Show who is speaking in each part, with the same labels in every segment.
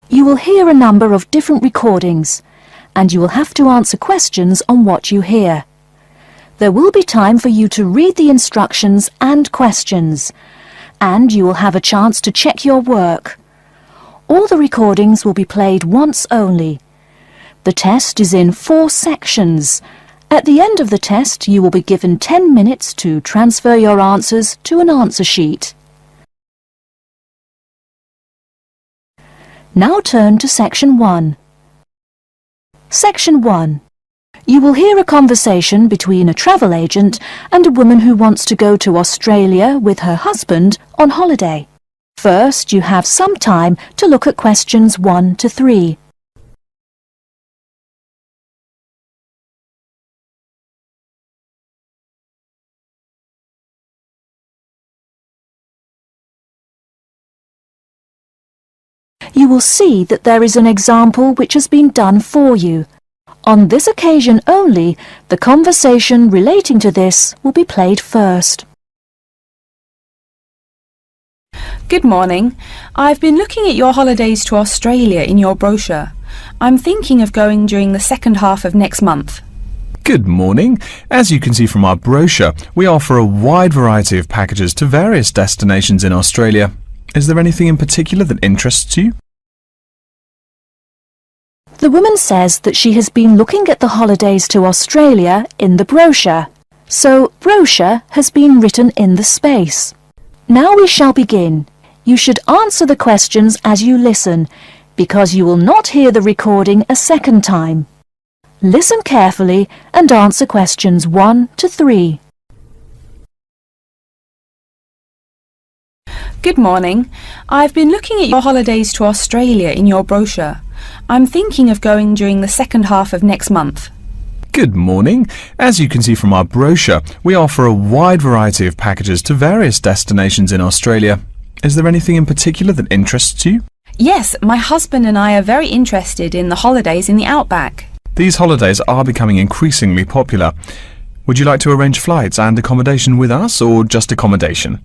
Speaker 1: You will hear a number of different recordings, and you will have to answer questions on what you hear. There will be time for you to read the instructions and questions, and you will have a chance to check your work. All the recordings will be played once only. The test is in 4 sections. At the end of the test, you will be given 10 minutes to transfer your answers to an answer sheet. Now turn to Section 1. Section 1. You will hear a conversation between a travel agent and a woman who wants to go to Australia with her husband on holiday. First, you have some time to look at questions 1 to 3. You will see that there is an example which has been done for you. On this occasion only, the conversation relating to this will be played first.
Speaker 2: Good morning. I've been looking at your holidays to Australia in your brochure. I'm thinking of going during the second half of next month.
Speaker 3: Good morning. As you can see from our brochure, we offer a wide variety of packages to various destinations in Australia. Is there anything in particular that interests you?
Speaker 1: The woman says that she has been looking at the holidays to Australia in the brochure. So, brochure has been written in the space. Now we shall begin. You should answer the questions as you listen, because you will not hear the recording a second time. Listen carefully and answer questions 1 to 3.
Speaker 2: Good morning. I've been looking at your holidays to Australia in your brochure. I'm thinking of going during the second half of next month.
Speaker 3: Good morning. As you can see from our brochure, we offer a wide variety of packages to various destinations in Australia. Is there anything in particular that interests you?
Speaker 2: Yes, my husband and I are very interested in the holidays in the outback.
Speaker 3: These holidays are becoming increasingly popular. Would you like to arrange flights and accommodation with us, or just accommodation?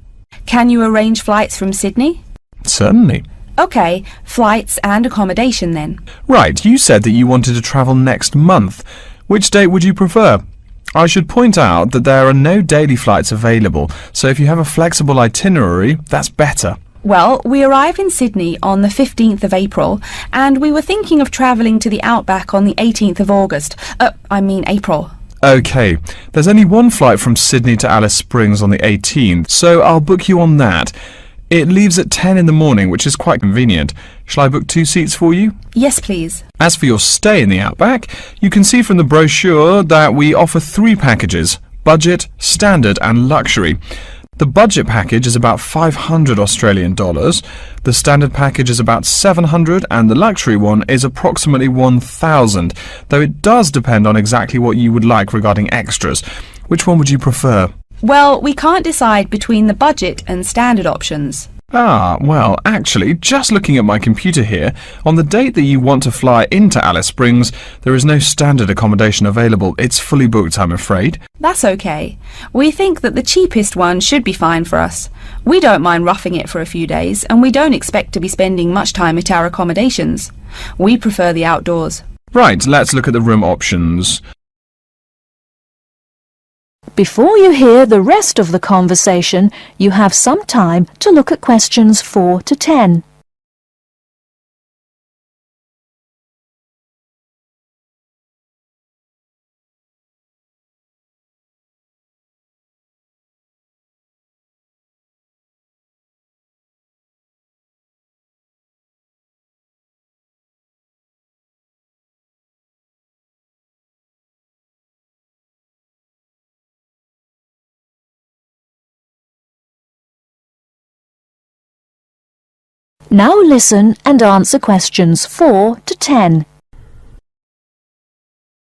Speaker 2: Can you arrange flights from Sydney?
Speaker 3: Certainly.
Speaker 2: OK, flights and accommodation then.
Speaker 3: Right, you said that you wanted to travel next month. Which date would you prefer? I should point out that there are no daily flights available, so if you have a flexible itinerary, that's better.
Speaker 2: Well, we arrive in Sydney on the 15th of April, and we were thinking of travelling to the outback on the 18th of August. April.
Speaker 3: OK, there's only one flight from Sydney to Alice Springs on the 18th, so I'll book you on that. It leaves at 10 in the morning, which is quite convenient. Shall I book 2 seats for you?
Speaker 2: Yes, please.
Speaker 3: As for your stay in the outback, you can see from the brochure that we offer 3 packages: budget, standard and luxury. The budget package is about $500 Australian dollars, the standard package is about $700 and the luxury one is approximately $1,000, though it does depend on exactly what you would like regarding extras. Which one would you prefer?
Speaker 2: Well, we can't decide between the budget and standard options.
Speaker 3: Well, actually, just looking at my computer here, on the date that you want to fly into Alice Springs, there is no standard accommodation available. It's fully booked, I'm afraid.
Speaker 2: That's okay. We think that the cheapest one should be fine for us. We don't mind roughing it for a few days, and we don't expect to be spending much time at our accommodations. We prefer the outdoors.
Speaker 3: Right, let's look at the room options.
Speaker 1: Before you hear the rest of the conversation, you have some time to look at questions 4 to 10. Now listen and answer questions 4 to 10.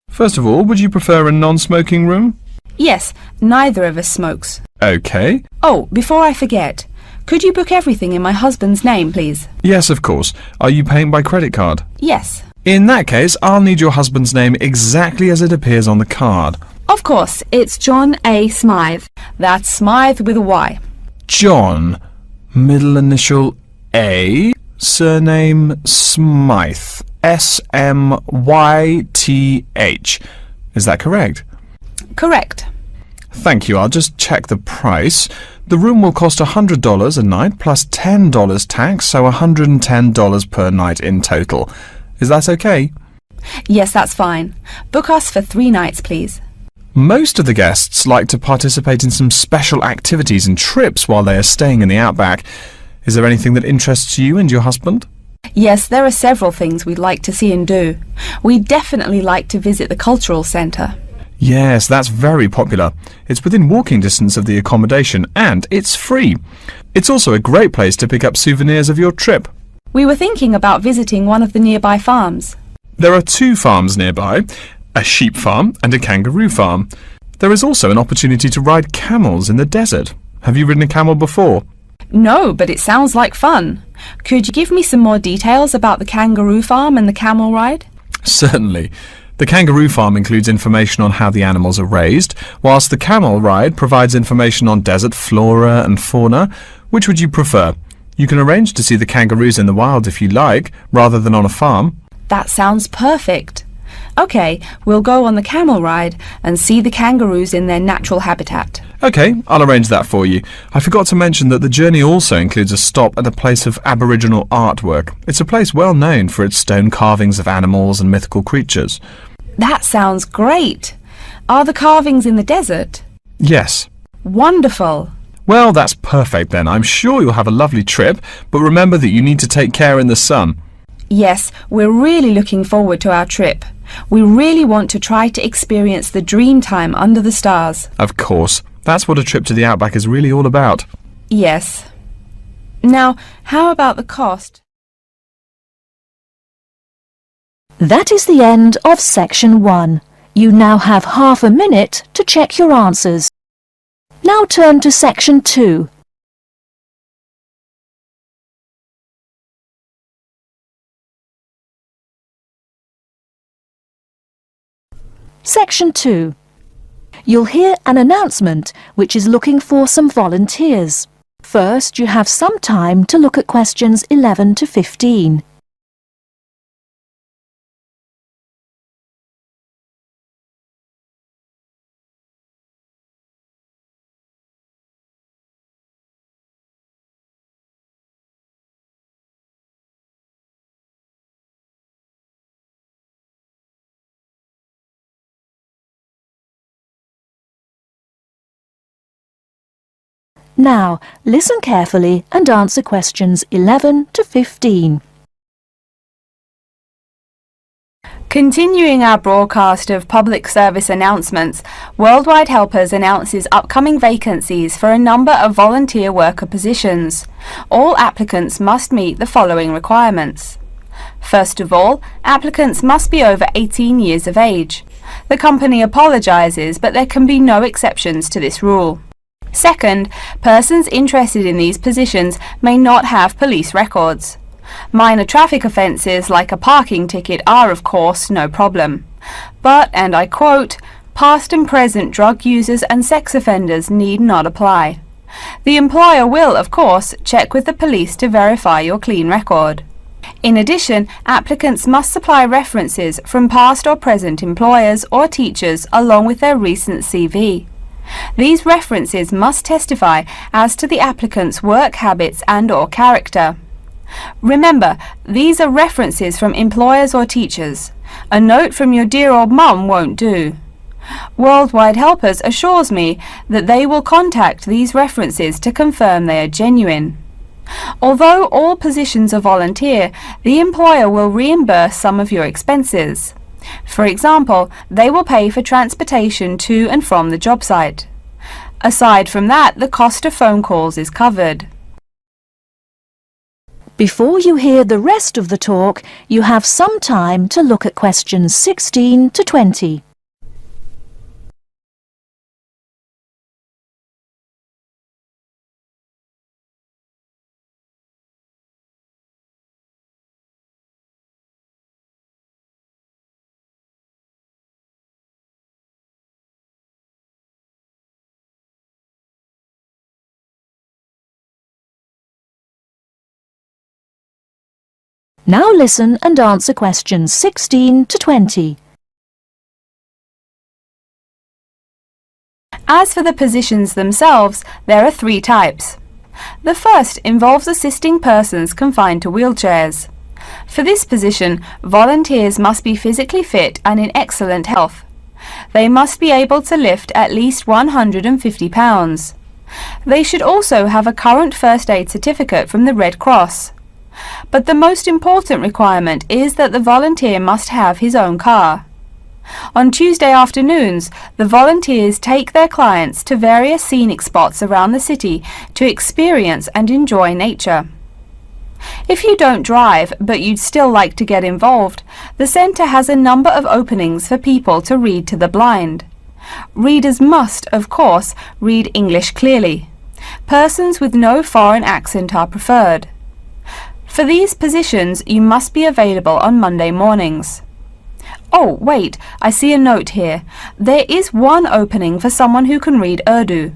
Speaker 3: First of all, would you prefer a non-smoking room?
Speaker 2: Yes, neither of us smokes.
Speaker 3: OK.
Speaker 2: Oh, before I forget, could you book everything in my husband's name, please?
Speaker 3: Yes, of course. Are you paying by credit card?
Speaker 2: Yes.
Speaker 3: In that case, I'll need your husband's name exactly as it appears on the card.
Speaker 2: Of course, it's John A. Smythe. That's Smythe with a Y.
Speaker 3: John, middle initial A, Surname Smythe. S-M-Y-T-H. Is that correct?
Speaker 2: Correct.
Speaker 3: Thank you. I'll just check the price. The room will cost $100 a night plus $10 tax, so $110 per night in total. Is that okay?
Speaker 2: Yes, that's fine. Book us for 3 nights, please.
Speaker 3: Most of the guests like to participate in some special activities and trips while they are staying in the outback. Is there anything that interests you and your husband?
Speaker 2: Yes, there are several things we'd like to see and do. We'd definitely like to visit the cultural centre.
Speaker 3: Yes, that's very popular. It's within walking distance of the accommodation and it's free. It's also a great place to pick up souvenirs of your trip.
Speaker 2: We were thinking about visiting one of the nearby farms.
Speaker 3: There are 2 farms nearby, a sheep farm and a kangaroo farm. There is also an opportunity to ride camels in the desert. Have you ridden a camel before?
Speaker 2: No, but it sounds like fun. Could you give me some more details about the kangaroo farm and the camel ride?
Speaker 3: Certainly. The kangaroo farm includes information on how the animals are raised, whilst the camel ride provides information on desert flora and fauna. Which would you prefer? You can arrange to see the kangaroos in the wild if you like, rather than on a farm.
Speaker 2: That sounds perfect. OK, we'll go on the camel ride and see the kangaroos in their natural habitat.
Speaker 3: OK, I'll arrange that for you. I forgot to mention that the journey also includes a stop at a place of Aboriginal artwork. It's a place well known for its stone carvings of animals and mythical creatures.
Speaker 2: That sounds great. Are the carvings in the desert?
Speaker 3: Yes.
Speaker 2: Wonderful.
Speaker 3: Well, that's perfect then. I'm sure you'll have a lovely trip, but remember that you need to take care in the sun.
Speaker 2: Yes, we're really looking forward to our trip. We really want to try to experience the dream time under the stars.
Speaker 3: Of course. That's what a trip to the outback is really all about.
Speaker 2: Yes. Now, how about the cost?
Speaker 1: That is the end of section 1. You now have half a minute to check your answers. Now turn to section 2. Section 2. You'll hear an announcement which is looking for some volunteers. First, you have some time to look at questions 11 to 15. Now, listen carefully and answer questions 11 to 15.
Speaker 2: Continuing our broadcast of public service announcements, Worldwide Helpers announces upcoming vacancies for a number of volunteer worker positions. All applicants must meet the following requirements. First of all, applicants must be over 18 years of age. The company apologises, but there can be no exceptions to this rule. Second, persons interested in these positions may not have police records. Minor traffic offences like a parking ticket are, of course, no problem. But, and I quote, past and present drug users and sex offenders need not apply. The employer will, of course, check with the police to verify your clean record. In addition, applicants must supply references from past or present employers or teachers along with their recent CV. These references must testify as to the applicant's work habits and/or character. Remember, these are references from employers or teachers. A note from your dear old mum won't do. Worldwide Helpers assures me that they will contact these references to confirm they are genuine. Although all positions are volunteer, the employer will reimburse some of your expenses. For example, they will pay for transportation to and from the job site. Aside from that, the cost of phone calls is covered.
Speaker 1: Before you hear the rest of the talk, you have some time to look at questions 16 to 20. Now listen and answer questions 16 to 20.
Speaker 2: As for the positions themselves, there are 3 types. The first involves assisting persons confined to wheelchairs. For this position, volunteers must be physically fit and in excellent health. They must be able to lift at least 150 pounds. They should also have a current first aid certificate from the Red Cross. But the most important requirement is that the volunteer must have his own car. On Tuesday afternoons, the volunteers take their clients to various scenic spots around the city to experience and enjoy nature. If you don't drive, but you'd still like to get involved, the centre has a number of openings for people to read to the blind. Readers must, of course, read English clearly. Persons with no foreign accent are preferred. For these positions, you must be available on Monday mornings. Oh, wait, I see a note here. There is one opening for someone who can read Urdu.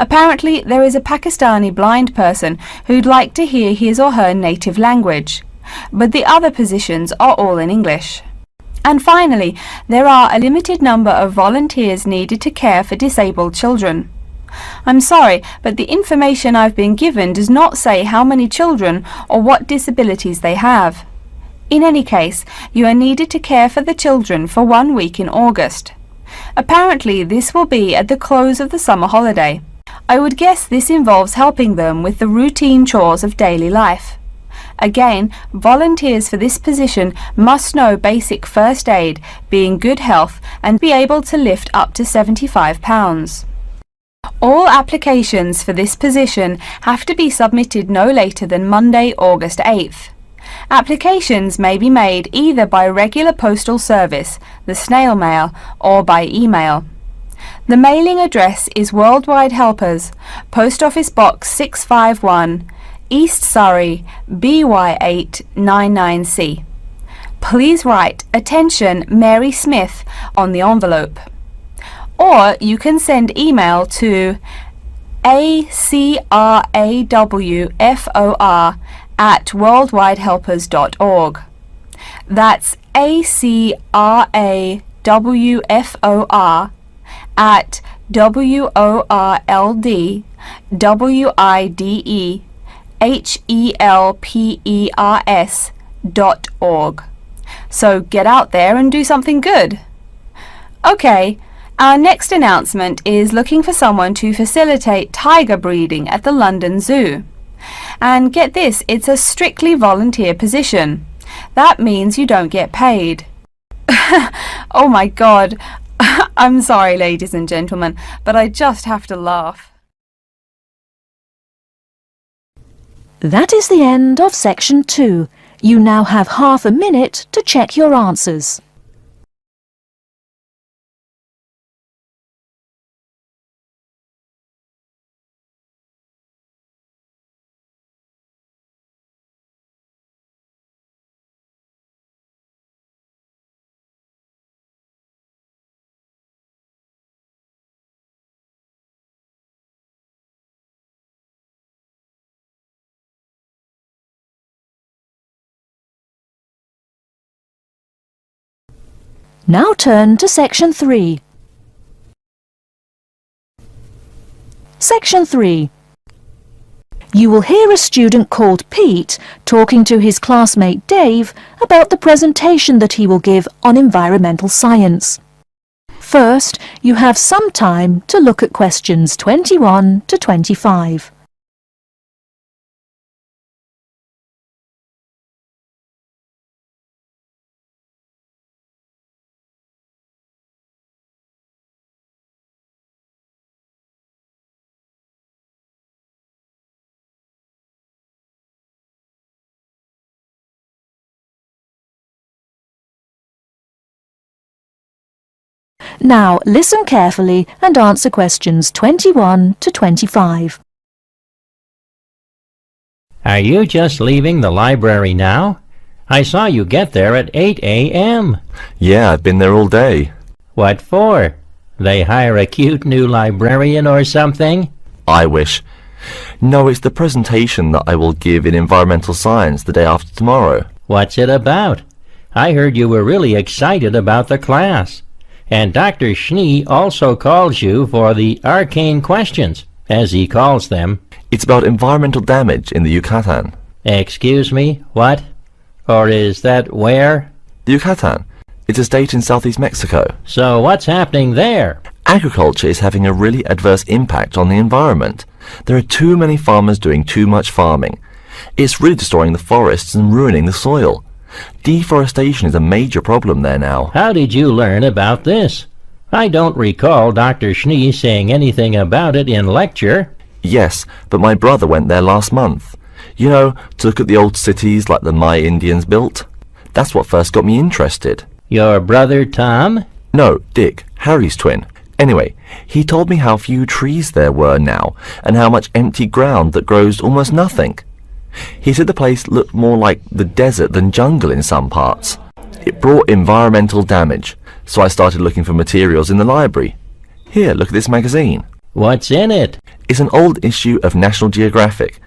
Speaker 2: Apparently, there is a Pakistani blind person who'd like to hear his or her native language, but the other positions are all in English. And finally, there are a limited number of volunteers needed to care for disabled children. I'm sorry, but the information I've been given does not say how many children or what disabilities they have. In any case, you are needed to care for the children for 1 week in August. Apparently, this will be at the close of the summer holiday. I would guess this involves helping them with the routine chores of daily life. Again, volunteers for this position must know basic first aid, be in good health, and be able to lift up to 75 pounds. All applications for this position have to be submitted no later than Monday, August 8th. Applications may be made either by regular postal service, the snail mail, or by email. The mailing address is Worldwide Helpers, Post Office Box 651, East Surrey, BY8 99C. Please write "Attention Mary Smith" on the envelope. Or you can send email to acrawfor@worldwidehelpers.org. That's acrawfor@worldwidehelpers.org. So get out there and do something good. Okay. Our next announcement is looking for someone to facilitate tiger breeding at the London Zoo. And get this, it's a strictly volunteer position. That means you don't get paid. Oh my God. I'm sorry, ladies and gentlemen, but I just have to laugh.
Speaker 1: That is the end of section 2. You now have half a minute to check your answers. Now turn to section 3. Section 3. You will hear a student called Pete talking to his classmate Dave about the presentation that he will give on environmental science. First, you have some time to look at questions 21 to 25. Now listen carefully and answer questions 21 to 25.
Speaker 4: Are you just leaving the library now? I saw you get there at 8 a.m.
Speaker 5: Yeah, I've been there all day.
Speaker 4: What for? They hire a cute new librarian or something?
Speaker 5: I wish. No, it's the presentation that I will give in environmental science the day after tomorrow.
Speaker 4: What's it about? I heard you were really excited about the class. And Dr. Schnee also calls you for the arcane questions, as he calls them.
Speaker 5: It's about environmental damage in the Yucatan.
Speaker 4: Excuse me, what? Or is that where?
Speaker 5: The Yucatan. It's a state in southeast Mexico.
Speaker 4: So what's happening there?
Speaker 5: Agriculture is having a really adverse impact on the environment. There are too many farmers doing too much farming. It's really destroying the forests and ruining the soil. Deforestation is a major problem there now.
Speaker 4: How did you learn about this? I don't recall Dr. Schnee saying anything about it in lecture.
Speaker 5: Yes, but my brother went there last month. You know, to look at the old cities like the Maya Indians built. That's what first got me interested.
Speaker 4: Your brother Tom?
Speaker 5: No, Dick, Harry's twin. Anyway, he told me how few trees there were now, and how much empty ground that grows almost nothing. He said the place looked more like the desert than jungle in some parts. It brought environmental damage, so I started looking for materials in the library. Here, look at this magazine.
Speaker 4: What's in it?
Speaker 5: It's an old issue of National Geographic.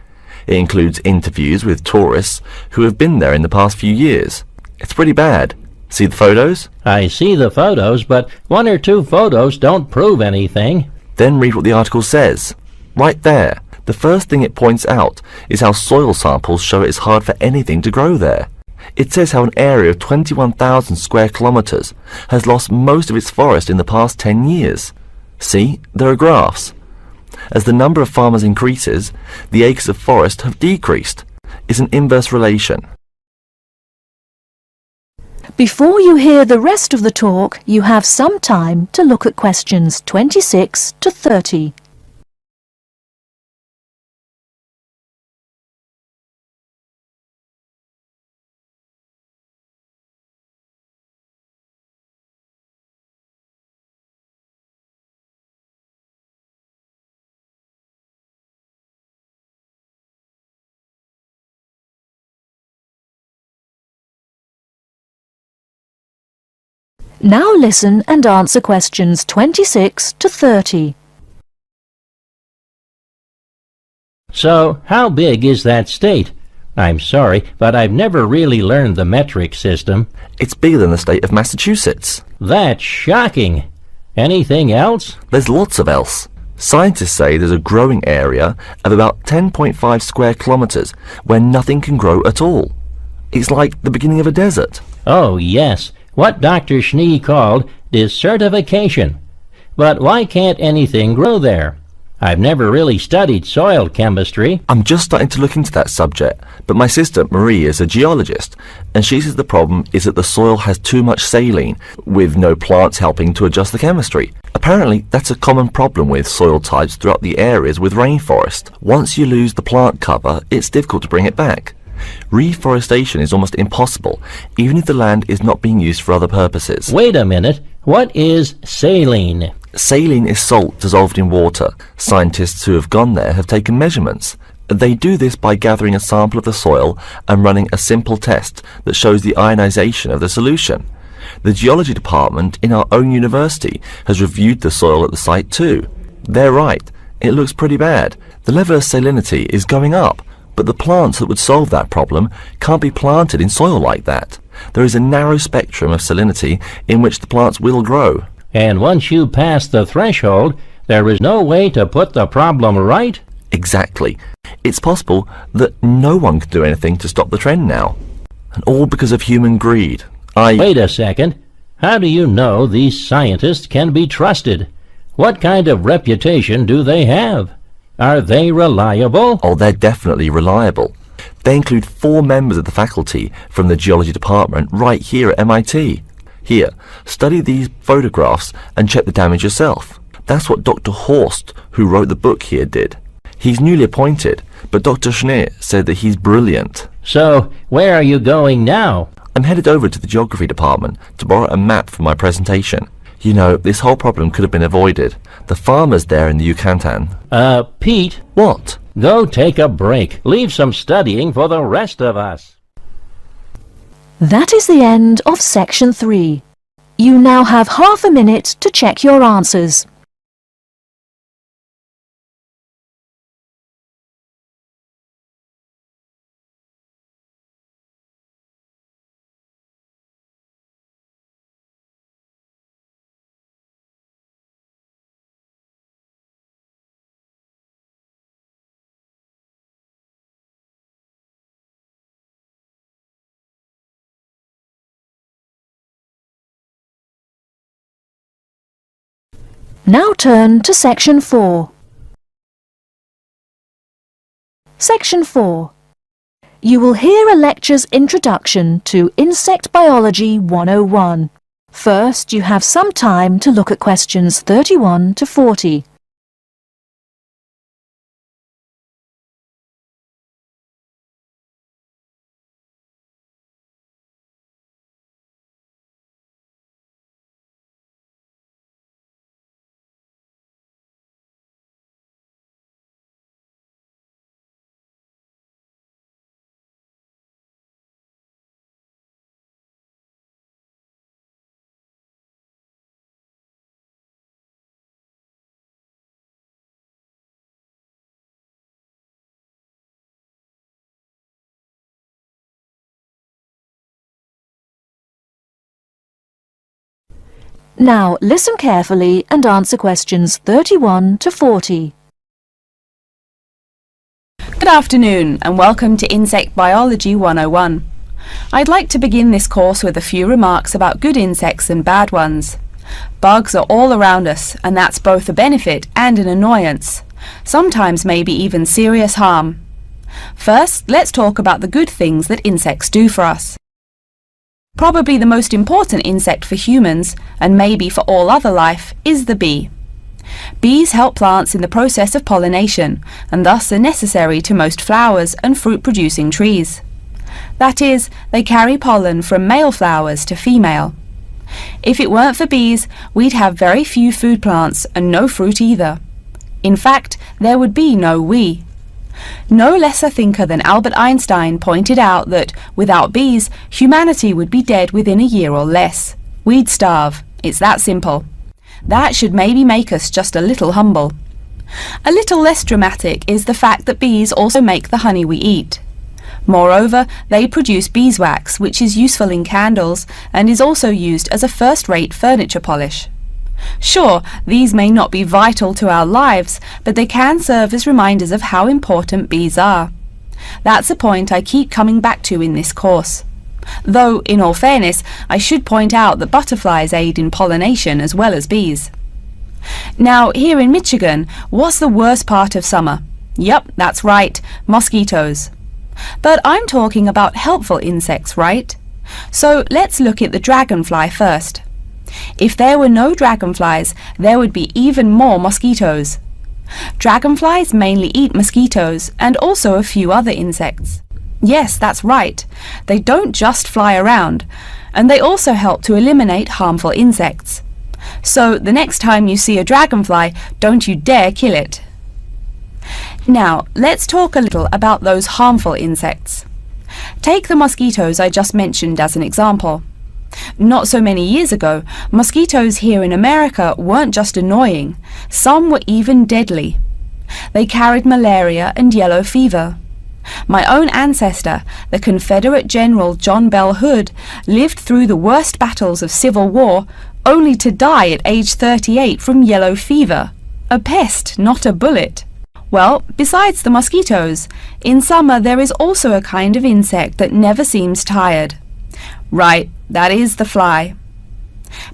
Speaker 5: It includes interviews with tourists who have been there in the past few years. It's pretty bad. See the photos?
Speaker 4: I see the photos, but one or two photos don't prove anything.
Speaker 5: Then read what the article says. Right there. The first thing it points out is how soil samples show it's hard for anything to grow there. It says how an area of 21,000 square kilometers has lost most of its forest in the past 10 years. See, there are graphs. As the number of farmers increases, the acres of forest have decreased. It's an inverse relation.
Speaker 1: Before you hear the rest of the talk, you have some time to look at questions 26 to 30. Now listen and answer questions 26 to 30.
Speaker 4: So, how big is that state? I'm sorry, but I've never really learned the metric system.
Speaker 5: It's bigger than the state of Massachusetts.
Speaker 4: That's shocking. Anything else?
Speaker 5: There's lots of else. Scientists say there's a growing area of about 10.5 square kilometers where nothing can grow at all. It's like the beginning of a desert.
Speaker 4: Oh, yes. What Dr. Schnee called desertification. But why can't anything grow there? I've never really studied soil chemistry.
Speaker 5: I'm just starting to look into that subject, but my sister Marie is a geologist, and she says the problem is that the soil has too much saline, with no plants helping to adjust the chemistry. Apparently, that's a common problem with soil types throughout the areas with rainforest. Once you lose the plant cover, it's difficult to bring it back. Reforestation is almost impossible, even if the land is not being used for other purposes.
Speaker 4: Wait a minute. What is saline?
Speaker 5: Saline is salt dissolved in water. Scientists who have gone there have taken measurements. They do this by gathering a sample of the soil and running a simple test that shows the ionization of the solution. The geology department in our own university has reviewed the soil at the site too. They're right. It looks pretty bad. The level of salinity is going up. But the plants that would solve that problem can't be planted in soil like that. There is a narrow spectrum of salinity in which the plants will grow.
Speaker 4: And once you pass the threshold, there is no way to put the problem right?
Speaker 5: Exactly. It's possible that no one can do anything to stop the trend now. And all because of human greed.
Speaker 4: Wait a second. How do you know these scientists can be trusted? What kind of reputation do they have? Are they reliable?
Speaker 5: Oh, they're definitely reliable. They include 4 members of the faculty from the geology department right here at MIT. Here, study these photographs and check the damage yourself. That's what Dr. Horst, who wrote the book here, did. He's newly appointed, but Dr. Schnee said that he's brilliant.
Speaker 4: So, where are you going now?
Speaker 5: I'm headed over to the geography department to borrow a map for my presentation. You know, this whole problem could have been avoided. The farmers there in the Yucatan...
Speaker 4: Pete?
Speaker 5: What?
Speaker 4: Go take a break. Leave some studying for the rest of us.
Speaker 1: That is the end of section 3. You now have half a minute to check your answers. Now turn to Section 4. Section 4. You will hear a lecture's introduction to Insect Biology 101. First, you have some time to look at questions 31 to 40. Now listen carefully and answer questions 31 to 40.
Speaker 2: Good afternoon and welcome to Insect Biology 101. I'd like to begin this course with a few remarks about good insects and bad ones. Bugs are all around us, and that's both a benefit and an annoyance, sometimes maybe even serious harm. First, let's talk about the good things that insects do for us. Probably the most important insect for humans, and maybe for all other life, is the bee. Bees help plants in the process of pollination, and thus are necessary to most flowers and fruit-producing trees. That is, they carry pollen from male flowers to female. If it weren't for bees, we'd have very few food plants and no fruit either. In fact, there would be no we. No less a thinker than Albert Einstein pointed out that, without bees, humanity would be dead within a year or less. We'd starve. It's that simple. That should maybe make us just a little humble. A little less dramatic is the fact that bees also make the honey we eat. Moreover, they produce beeswax, which is useful in candles and is also used as a first-rate furniture polish. Sure, these may not be vital to our lives, but they can serve as reminders of how important bees are. That's a point I keep coming back to in this course. Though, in all fairness, I should point out that butterflies aid in pollination as well as bees. Now, here in Michigan, what's the worst part of summer? Yep, that's right, mosquitoes. But I'm talking about helpful insects, right? So let's look at the dragonfly first. If there were no dragonflies, there would be even more mosquitoes. Dragonflies mainly eat mosquitoes and also a few other insects. Yes, that's right. They don't just fly around, and they also help to eliminate harmful insects. So the next time you see a dragonfly, don't you dare kill it. Now, let's talk a little about those harmful insects. Take the mosquitoes I just mentioned as an example. Not so many years ago, mosquitoes here in America weren't just annoying, some were even deadly. They carried malaria and yellow fever. My own ancestor, the Confederate General John Bell Hood, lived through the worst battles of Civil War, only to die at age 38 from yellow fever. A pest, not a bullet. Well, besides the mosquitoes, in summer there is also a kind of insect that never seems tired. Right, that is the fly.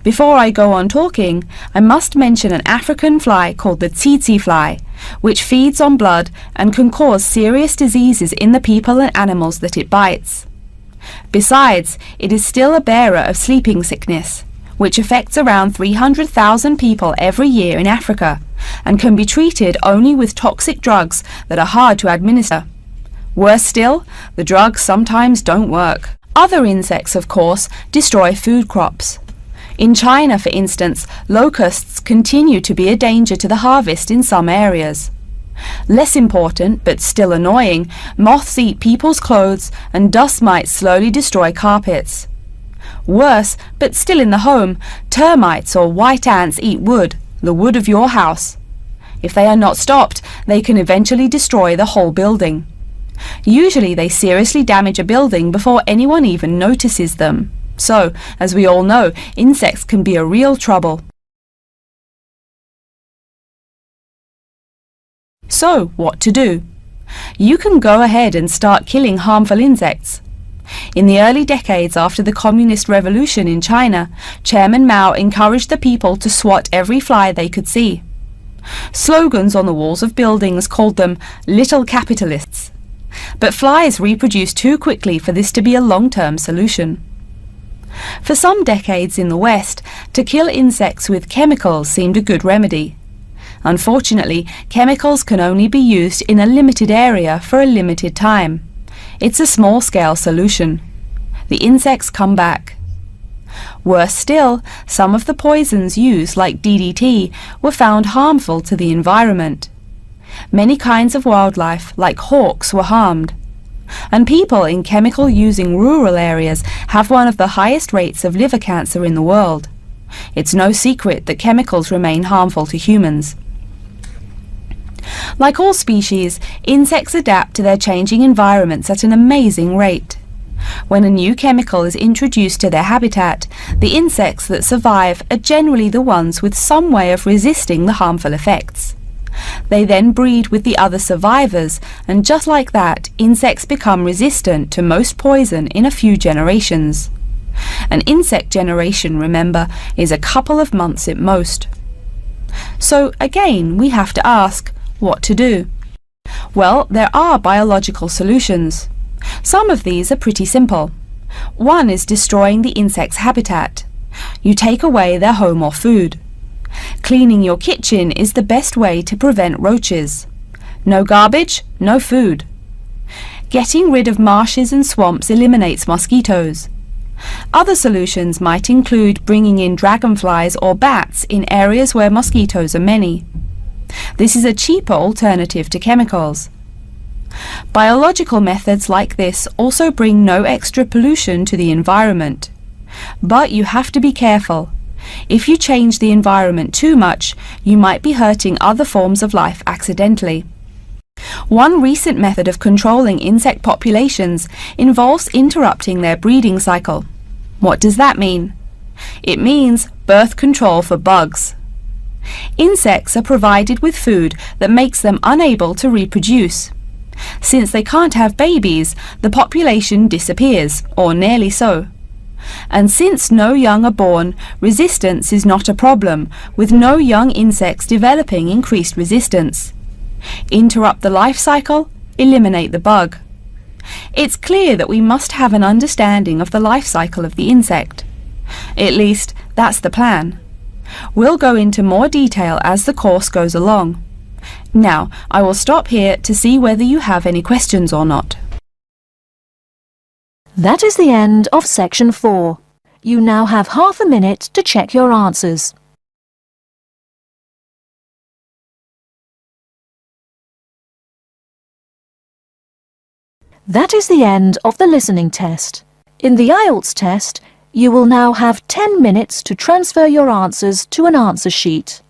Speaker 2: Before I go on talking, I must mention an African fly called the tsetse fly, which feeds on blood and can cause serious diseases in the people and animals that it bites. Besides, it is still a bearer of sleeping sickness, which affects around 300,000 people every year in Africa, and can be treated only with toxic drugs that are hard to administer. Worse still, the drugs sometimes don't work. Other insects, of course, destroy food crops. In China, for instance, locusts continue to be a danger to the harvest in some areas. Less important, but still annoying, moths eat people's clothes and dust mites slowly destroy carpets. Worse, but still in the home, termites or white ants eat wood, the wood of your house. If they are not stopped, they can eventually destroy the whole building. Usually they seriously damage a building before anyone even notices them. So, as we all know, insects can be a real trouble. So, what to do? You can go ahead and start killing harmful insects. In the early decades after the Communist Revolution in China, Chairman Mao encouraged the people to swat every fly they could see. Slogans on the walls of buildings called them little capitalists. But flies reproduce too quickly for this to be a long-term solution. For some decades in the West, to kill insects with chemicals seemed a good remedy. Unfortunately, chemicals can only be used in a limited area for a limited time. It's a small-scale solution. The insects come back. Worse still, some of the poisons used, like DDT, were found harmful to the environment. Many kinds of wildlife, like hawks, were harmed. And people in chemical-using rural areas have one of the highest rates of liver cancer in the world. It's no secret that chemicals remain harmful to humans. Like all species, insects adapt to their changing environments at an amazing rate. When a new chemical is introduced to their habitat, the insects that survive are generally the ones with some way of resisting the harmful effects. They then breed with the other survivors, and just like that, insects become resistant to most poison in a few generations. An insect generation, remember, is a couple of months at most. So again, we have to ask, what to do? Well, there are biological solutions. Some of these are pretty simple. One is destroying the insect's habitat. You take away their home or food. Cleaning your kitchen is the best way to prevent roaches. No garbage, no food. Getting rid of marshes and swamps eliminates mosquitoes. Other solutions might include bringing in dragonflies or bats in areas where mosquitoes are many. This is a cheaper alternative to chemicals. Biological methods like this also bring no extra pollution to the environment. But you have to be careful. If you change the environment too much, you might be hurting other forms of life accidentally. One recent method of controlling insect populations involves interrupting their breeding cycle. What does that mean? It means birth control for bugs. Insects are provided with food that makes them unable to reproduce. Since they can't have babies, the population disappears, or nearly so. And since no young are born, resistance is not a problem, with no young insects developing increased resistance. Interrupt the life cycle, eliminate the bug. It's clear that we must have an understanding of the life cycle of the insect. At least, that's the plan. We'll go into more detail as the course goes along. Now, I will stop here to see whether you have any questions or not.
Speaker 1: That is the end of section 4. You now have half a minute to check your answers. That is the end of the listening test. In the IELTS test, you will now have 10 minutes to transfer your answers to an answer sheet.